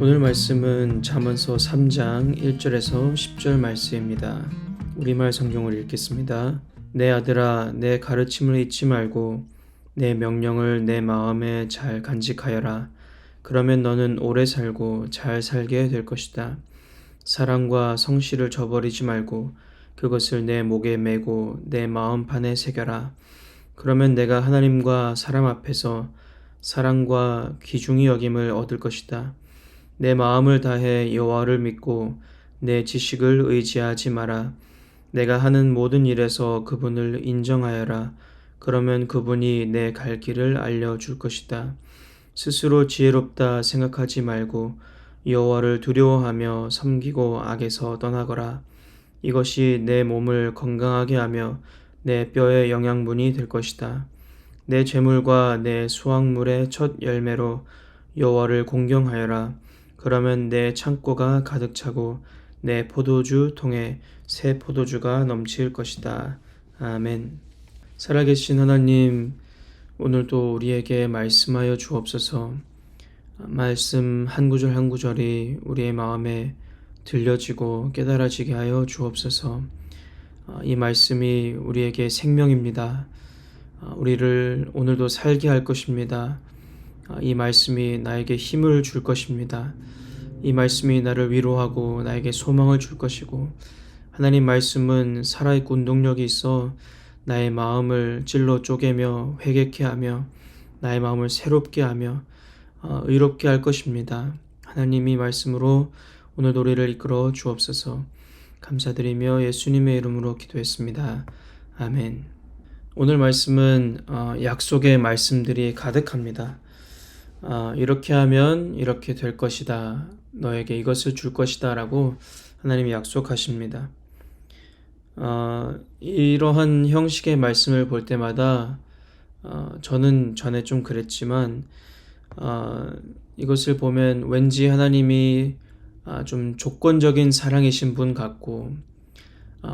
오늘 말씀은 잠언서 3장 1절에서 10절 말씀입니다. 우리말 성경을 읽겠습니다. 내 아들아, 내 가르침을 잊지 말고 내 명령을 내 마음에 잘 간직하여라. 그러면 너는 오래 살고 잘 살게 될 것이다. 사랑과 성실을 저버리지 말고 그것을 내 목에 메고 내 마음판에 새겨라. 그러면 내가 하나님과 사람 앞에서 사랑과 귀중히 여김을 얻을 것이다. 내 마음을 다해 여호와를 믿고 내 지식을 의지하지 마라. 내가 하는 모든 일에서 그분을 인정하여라. 그러면 그분이 내 갈 길을 알려줄 것이다. 스스로 지혜롭다 생각하지 말고 여호와를 두려워하며 섬기고 악에서 떠나거라. 이것이 내 몸을 건강하게 하며 내 뼈의 영양분이 될 것이다. 내 재물과 내 수확물의 첫 열매로 여호와를 공경하여라. 그러면 내 창고가 가득 차고 내 포도주 통에 새 포도주가 넘칠 것이다. 아멘. 살아계신 하나님, 오늘도 우리에게 말씀하여 주옵소서. 말씀 한 구절 한 구절이 우리의 마음에 들려지고 깨달아지게 하여 주옵소서. 이 말씀이 우리에게 생명입니다. 우리를 오늘도 살게 할 것입니다. 이 말씀이 나에게 힘을 줄 것입니다. 이 말씀이 나를 위로하고 나에게 소망을 줄 것이고, 하나님 말씀은 살아있고 운동력이 있어 나의 마음을 찔러 쪼개며 회개케 하며 나의 마음을 새롭게 하며 의롭게 할 것입니다. 하나님이 말씀으로 오늘도 우리를 이끌어 주옵소서. 감사드리며 예수님의 이름으로 기도했습니다. 아멘. 오늘 말씀은 약속의 말씀들이 가득합니다. 이렇게 하면 이렇게 될 것이다. 너에게 이것을 줄 것이다. 라고 하나님이 약속하십니다. 이러한 형식의 말씀을 볼 때마다 저는 전에 좀 그랬지만 이것을 보면 왠지 하나님이 좀 조건적인 사랑이신 분 같고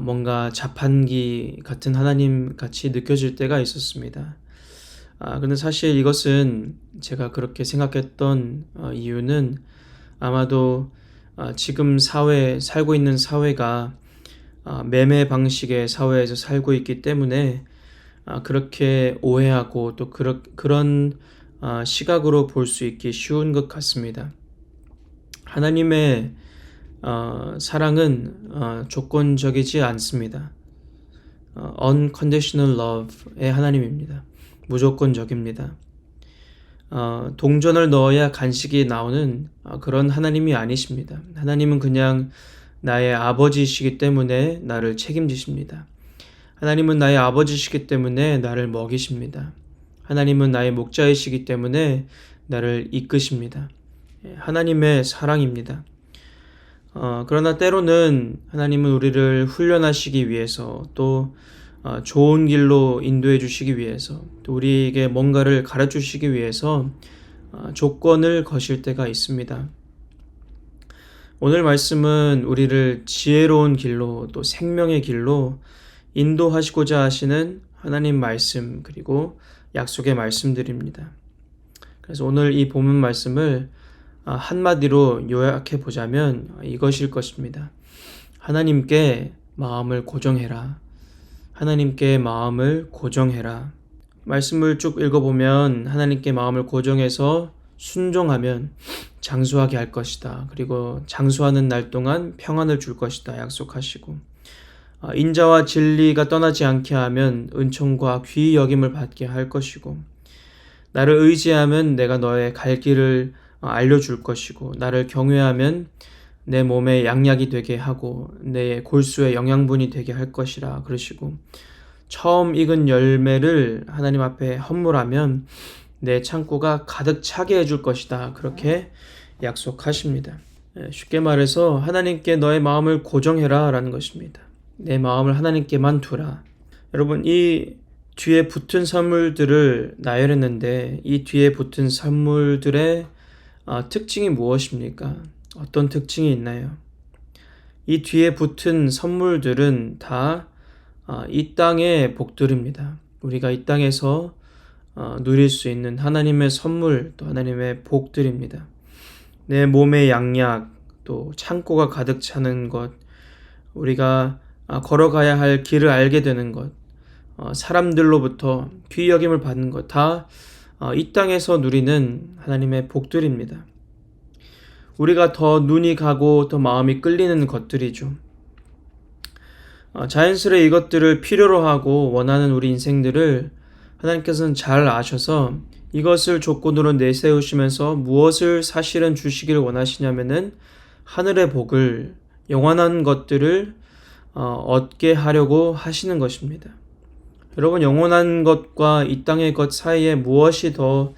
뭔가 자판기 같은 하나님 같이 느껴질 때가 있었습니다. 근데 사실 이것은 제가 그렇게 생각했던 이유는 아마도 지금 살고 있는 사회가 매매 방식의 사회에서 살고 있기 때문에 그렇게 오해하고 또 그런 시각으로 볼 수 있기 쉬운 것 같습니다. 하나님의 사랑은 조건적이지 않습니다. unconditional love의 하나님입니다. 무조건적입니다. 동전을 넣어야 간식이 나오는 그런 하나님이 아니십니다. 하나님은 그냥 나의 아버지이시기 때문에 나를 책임지십니다. 하나님은 나의 아버지이시기 때문에 나를 먹이십니다. 하나님은 나의 목자이시기 때문에 나를 이끄십니다. 하나님의 사랑입니다. 그러나 때로는 하나님은 우리를 훈련하시기 위해서 또 좋은 길로 인도해 주시기 위해서 또 우리에게 뭔가를 가르쳐 주시기 위해서 조건을 거실 때가 있습니다. 오늘 말씀은 우리를 지혜로운 길로 또 생명의 길로 인도하시고자 하시는 하나님 말씀 그리고 약속의 말씀들입니다. 그래서 오늘 이 본문 말씀을 한마디로 요약해 보자면 이것일 것입니다. 하나님께 마음을 고정해라. 하나님께 마음을 고정해라. 말씀을 쭉 읽어보면 하나님께 마음을 고정해서 순종하면 장수하게 할 것이다. 그리고 장수하는 날 동안 평안을 줄 것이다. 약속하시고 인자와 진리가 떠나지 않게 하면 은총과 귀히 여김을 받게 할 것이고 나를 의지하면 내가 너의 갈 길을 알려줄 것이고 나를 경외하면 내 몸에 양약이 되게 하고 내 골수에 영양분이 되게 할 것이라 그러시고 처음 익은 열매를 하나님 앞에 헌물하면 내 창고가 가득 차게 해줄 것이다. 그렇게 약속하십니다. 쉽게 말해서 하나님께 너의 마음을 고정해라 라는 것입니다. 내 마음을 하나님께만 두라. 여러분, 이 뒤에 붙은 선물들을 나열했는데 이 뒤에 붙은 선물들의 특징이 무엇입니까? 어떤 특징이 있나요? 이 뒤에 붙은 선물들은 다 이 땅의 복들입니다. 우리가 이 땅에서 누릴 수 있는 하나님의 선물 또 하나님의 복들입니다. 내 몸의 양약, 또 창고가 가득 차는 것, 우리가 걸어가야 할 길을 알게 되는 것, 사람들로부터 귀히 여김을 받는 것, 다 이 땅에서 누리는 하나님의 복들입니다. 우리가 더 눈이 가고 더 마음이 끌리는 것들이죠. 자연스레 이것들을 필요로 하고 원하는 우리 인생들을 하나님께서는 잘 아셔서 이것을 조건으로 내세우시면서 무엇을 사실은 주시기를 원하시냐면은 하늘의 복을, 영원한 것들을 얻게 하려고 하시는 것입니다. 여러분, 영원한 것과 이 땅의 것 사이에 무엇이 더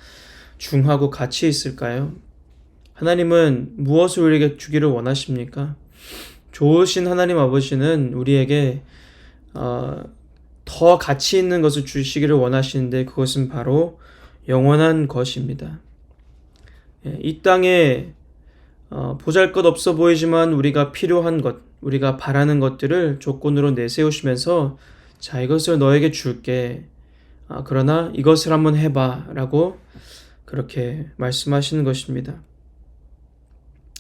중하고 가치 있을까요? 하나님은 무엇을 우리에게 주기를 원하십니까? 좋으신 하나님 아버지는 우리에게 더 가치 있는 것을 주시기를 원하시는데 그것은 바로 영원한 것입니다. 이 땅에 보잘것없어 보이지만 우리가 필요한 것, 우리가 바라는 것들을 조건으로 내세우시면서 자, 이것을 너에게 줄게. 그러나 이것을 한번 해봐 라고 그렇게 말씀하시는 것입니다.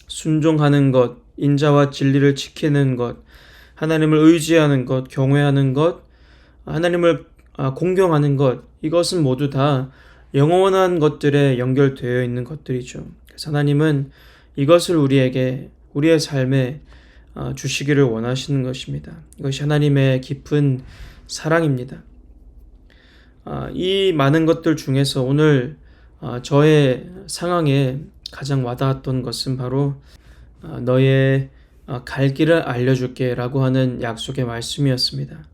순종하는 것, 인자와 진리를 지키는 것, 하나님을 의지하는 것, 경외하는 것, 하나님을 공경하는 것, 이것은 모두 다 영원한 것들에 연결되어 있는 것들이죠. 그래서 하나님은 이것을 우리에게, 우리의 삶에 주시기를 원하시는 것입니다. 이것이 하나님의 깊은 사랑입니다. 이 많은 것들 중에서 오늘 저의 상황에 가장 와닿았던 것은 바로 너의 갈 길을 알려줄게 라고 하는 약속의 말씀이었습니다.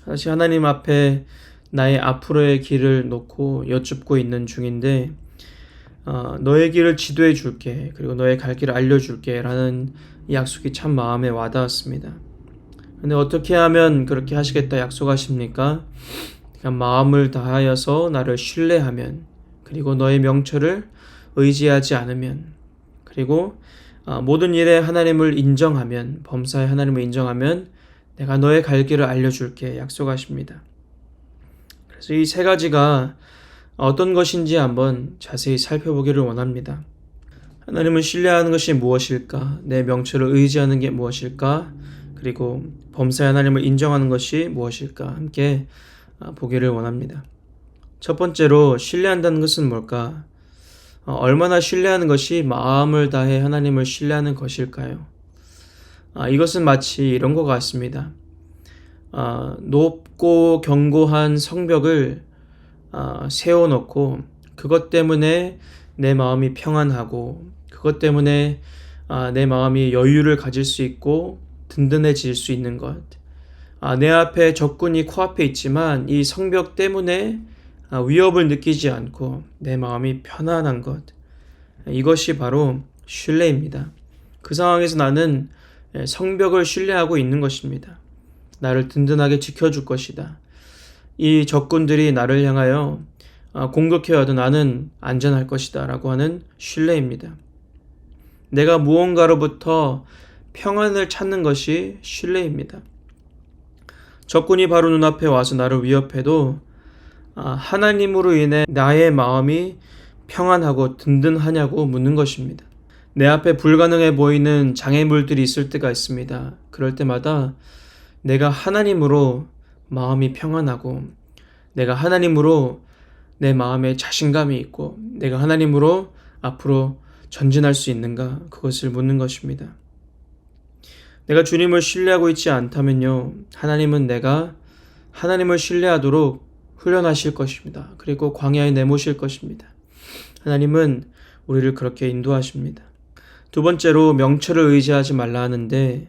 사실 하나님 앞에 나의 앞으로의 길을 놓고 여쭙고 있는 중인데 너의 길을 지도해 줄게, 그리고 너의 갈 길을 알려줄게 라는 이 약속이 참 마음에 와닿았습니다. 근데 어떻게 하면 그렇게 하시겠다 약속하십니까? 그냥 마음을 다하여서 나를 신뢰하면, 그리고 너의 명철을 의지하지 않으면, 그리고 모든 일에 하나님을 인정하면, 범사에 하나님을 인정하면 내가 너의 갈 길을 알려줄게 약속하십니다. 그래서 이 세 가지가 어떤 것인지 한번 자세히 살펴보기를 원합니다. 하나님을 신뢰하는 것이 무엇일까? 내 명철을 의지하는 게 무엇일까? 그리고 범사에 하나님을 인정하는 것이 무엇일까? 함께 보기를 원합니다. 첫 번째로 신뢰한다는 것은 뭘까? 얼마나 신뢰하는 것이 마음을 다해 하나님을 신뢰하는 것일까요? 이것은 마치 이런 것 같습니다. 높고 견고한 성벽을 세워놓고 그것 때문에 내 마음이 평안하고 그것 때문에 내 마음이 여유를 가질 수 있고 든든해질 수 있는 것. 내 앞에 적군이 코앞에 있지만 이 성벽 때문에 위협을 느끼지 않고 내 마음이 편안한 것. 이것이 바로 신뢰입니다. 그 상황에서 나는 성벽을 신뢰하고 있는 것입니다. 나를 든든하게 지켜줄 것이다. 이 적군들이 나를 향하여 공격해와도 나는 안전할 것이다 라고 하는 신뢰입니다. 내가 무언가로부터 평안을 찾는 것이 신뢰입니다. 적군이 바로 눈앞에 와서 나를 위협해도 하나님으로 인해 나의 마음이 평안하고 든든하냐고 묻는 것입니다. 내 앞에 불가능해 보이는 장애물들이 있을 때가 있습니다. 그럴 때마다 내가 하나님으로 마음이 평안하고 내가 하나님으로 내 마음에 자신감이 있고 내가 하나님으로 앞으로 전진할 수 있는가, 그것을 묻는 것입니다. 내가 주님을 신뢰하고 있지 않다면요, 하나님은 내가 하나님을 신뢰하도록 훈련하실 것입니다. 그리고 광야에 내모실 것입니다. 하나님은 우리를 그렇게 인도하십니다. 두 번째로 명철을 의지하지 말라 하는데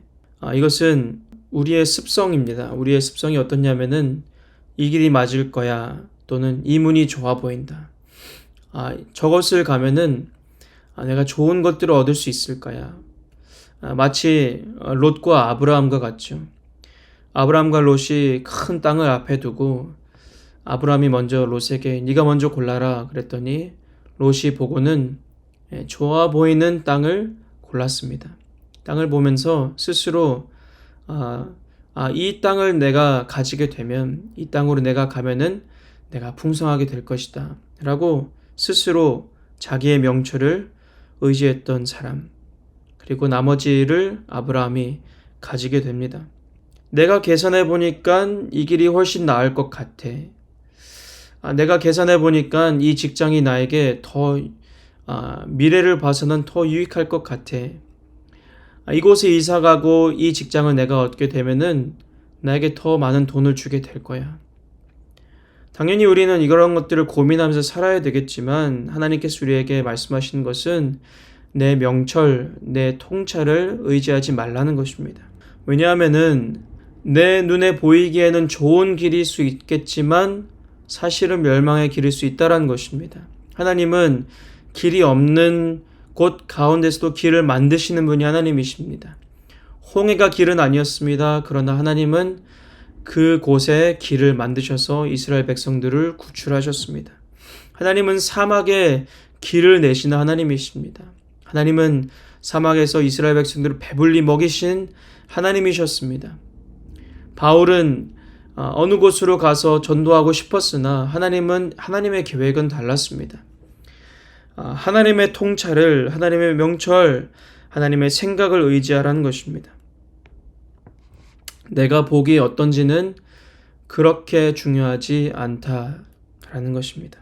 이것은 우리의 습성입니다. 우리의 습성이 어떻냐면은 이 길이 맞을 거야, 또는 이 문이 좋아 보인다. 저것을 가면은 내가 좋은 것들을 얻을 수 있을 거야. 마치 롯과 아브라함과 같죠. 아브라함과 롯이 큰 땅을 앞에 두고 아브라함이 먼저 롯에게 네가 먼저 골라라 그랬더니 롯이 보고는 좋아 보이는 땅을 골랐습니다. 땅을 보면서 스스로 이 땅을 내가 가지게 되면, 이 땅으로 내가 가면은 내가 풍성하게 될 것이다 라고 스스로 자기의 명철을 의지했던 사람, 그리고 나머지를 아브라함이 가지게 됩니다. 내가 계산해 보니까 이 길이 훨씬 나을 것 같아. 내가 계산해 보니까 이 직장이 나에게 더 미래를 봐서는 더 유익할 것 같아. 이곳에 이사 가고 이 직장을 내가 얻게 되면은 나에게 더 많은 돈을 주게 될 거야. 당연히 우리는 이런 것들을 고민하면서 살아야 되겠지만 하나님께서 우리에게 말씀하시는 것은 내 명철, 내 통찰을 의지하지 말라는 것입니다. 왜냐하면은 내 눈에 보이기에는 좋은 길일 수 있겠지만 사실은 멸망의 길일 수 있다는 것입니다. 하나님은 길이 없는 곳 가운데서도 길을 만드시는 분이 하나님이십니다. 홍해가 길은 아니었습니다. 그러나 하나님은 그곳에 길을 만드셔서 이스라엘 백성들을 구출하셨습니다. 하나님은 사막에 길을 내시는 하나님이십니다. 하나님은 사막에서 이스라엘 백성들을 배불리 먹이신 하나님이셨습니다. 바울은 어느 곳으로 가서 전도하고 싶었으나 하나님의 계획은 달랐습니다. 하나님의 통찰을, 하나님의 명철, 하나님의 생각을 의지하라는 것입니다. 내가 보기 어떤지는 그렇게 중요하지 않다라는 것입니다.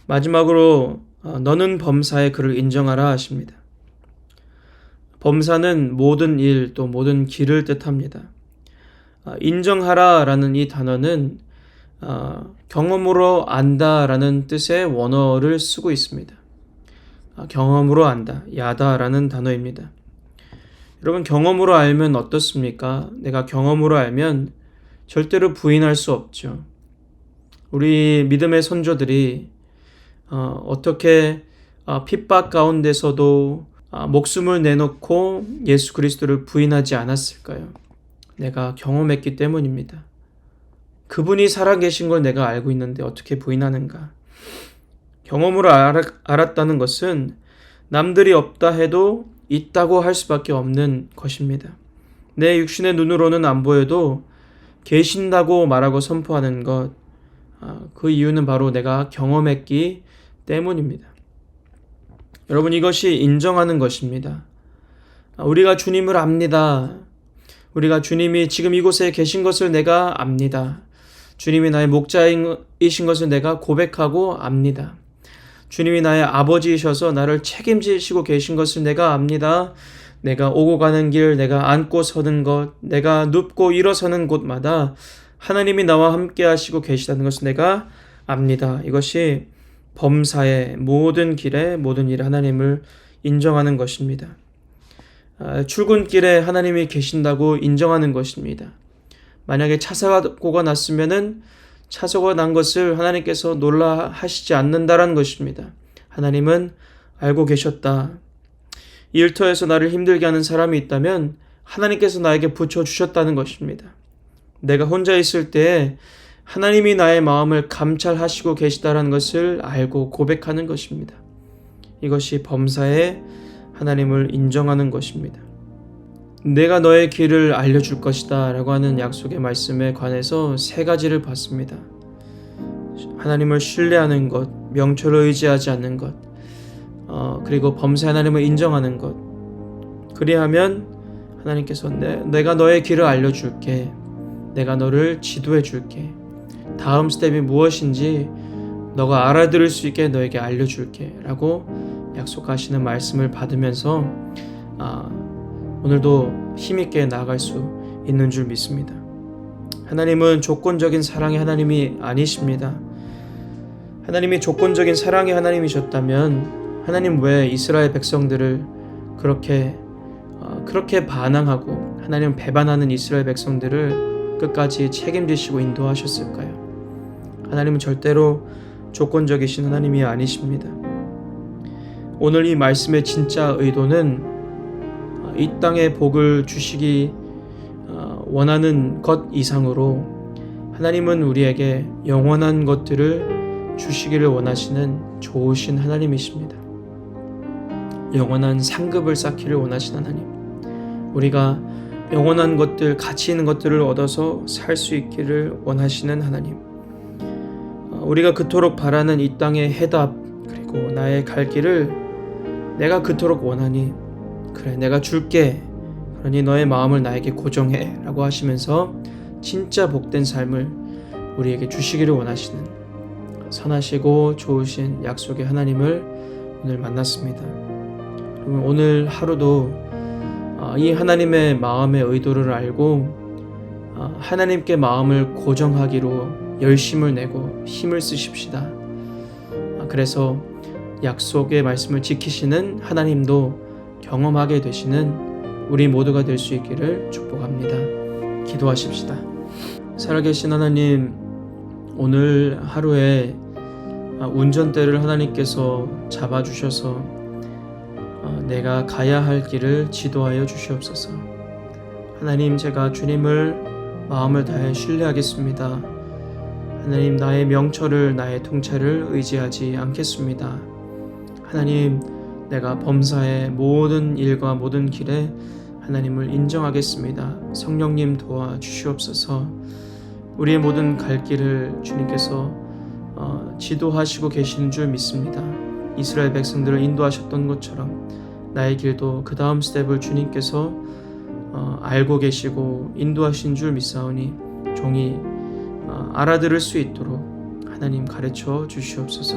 마지막으로 너는 범사에 그를 인정하라 하십니다. 범사는 모든 일 또 모든 길을 뜻합니다. 인정하라라는 이 단어는 경험으로 안다라는 뜻의 원어를 쓰고 있습니다. 경험으로 안다, 야다라는 단어입니다. 여러분, 경험으로 알면 어떻습니까? 내가 경험으로 알면 절대로 부인할 수 없죠. 우리 믿음의 선조들이 어떻게 핍박 가운데서도 목숨을 내놓고 예수 그리스도를 부인하지 않았을까요? 내가 경험했기 때문입니다. 그분이 살아계신 걸 내가 알고 있는데 어떻게 부인하는가? 경험으로 알았다는 것은 남들이 없다 해도 있다고 할 수밖에 없는 것입니다. 내 육신의 눈으로는 안 보여도 계신다고 말하고 선포하는 것, 그 이유는 바로 내가 경험했기 때문입니다. 여러분, 이것이 인정하는 것입니다. 우리가 주님을 압니다. 우리가 주님이 지금 이곳에 계신 것을 내가 압니다. 주님이 나의 목자이신 것을 내가 고백하고 압니다. 주님이 나의 아버지이셔서 나를 책임지시고 계신 것을 내가 압니다. 내가 오고 가는 길, 내가 앉고 서는 것, 내가 눕고 일어서는 곳마다 하나님이 나와 함께 하시고 계시다는 것을 내가 압니다. 이것이 범사의 모든 길에 모든 일에 하나님을 인정하는 것입니다. 출근길에 하나님이 계신다고 인정하는 것입니다. 만약에 차 사고가 났으면은 차 사고가 난 것을 하나님께서 놀라하시지 않는다라는 것입니다. 하나님은 알고 계셨다. 일터에서 나를 힘들게 하는 사람이 있다면 하나님께서 나에게 붙여주셨다는 것입니다. 내가 혼자 있을 때에 하나님이 나의 마음을 감찰하시고 계시다라는 것을 알고 고백하는 것입니다. 이것이 범사에 하나님을 인정하는 것입니다. 내가 너의 길을 알려줄 것이다 라고 하는 약속의 말씀에 관해서 세 가지를 봤습니다. 하나님을 신뢰하는 것, 명철을 의지하지 않는 것, 그리고 범사 하나님을 인정하는 것. 그리하면 하나님께서 내가 너의 길을 알려줄게. 내가 너를 지도해 줄게. 다음 스텝이 무엇인지 너가 알아들을 수 있게 너에게 알려줄게 라고 약속하시는 말씀을 받으면서 오늘도 힘있게 나아갈 수 있는 줄 믿습니다. 하나님은 조건적인 사랑의 하나님이 아니십니다. 하나님이 조건적인 사랑의 하나님이셨다면 하나님 왜 이스라엘 백성들을 그렇게 반항하고 하나님 배반하는 이스라엘 백성들을 끝까지 책임지시고 인도하셨을까요? 하나님은 절대로 조건적이신 하나님이 아니십니다. 오늘 이 말씀의 진짜 의도는 이 땅에 복을 주시기 원하는 것 이상으로 하나님은 우리에게 영원한 것들을 주시기를 원하시는 좋으신 하나님이십니다. 영원한 상급을 쌓기를 원하신 하나님. 우리가 영원한 것들, 가치 있는 것들을 얻어서 살 수 있기를 원하시는 하나님. 우리가 그토록 바라는 이 땅의 해답, 그리고 나의 갈 길을 내가 그토록 원하니 그래 내가 줄게. 그러니 너의 마음을 나에게 고정해 라고 하시면서 진짜 복된 삶을 우리에게 주시기를 원하시는 선하시고 좋으신 약속의 하나님을 오늘 만났습니다. 그러면 오늘 하루도 이 하나님의 마음의 의도를 알고 하나님께 마음을 고정하기로 열심을 내고 힘을 쓰십시다. 그래서 약속의 말씀을 지키시는 하나님도 경험하게 되시는 우리 모두가 될 수 있기를 축복합니다. 기도하십시다. 살아계신 하나님, 오늘 하루에 운전대를 하나님께서 잡아주셔서 내가 가야 할 길을 지도하여 주시옵소서. 하나님, 제가 주님을 마음을 다해 신뢰하겠습니다. 하나님, 나의 명철을 나의 통찰을 의지하지 않겠습니다. 하나님, 내가 범사의 모든 일과 모든 길에 하나님을 인정하겠습니다. 성령님 도와주시옵소서. 우리의 모든 갈 길을 주님께서 지도하시고 계시는 줄 믿습니다. 이스라엘 백성들을 인도하셨던 것처럼 나의 길도 그 다음 스텝을 주님께서 알고 계시고 인도하신 줄 믿사오니 종이 알아들을 수 있도록 하나님 가르쳐 주시옵소서.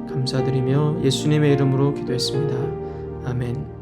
감사드리며 예수님의 이름으로 기도했습니다. 아멘.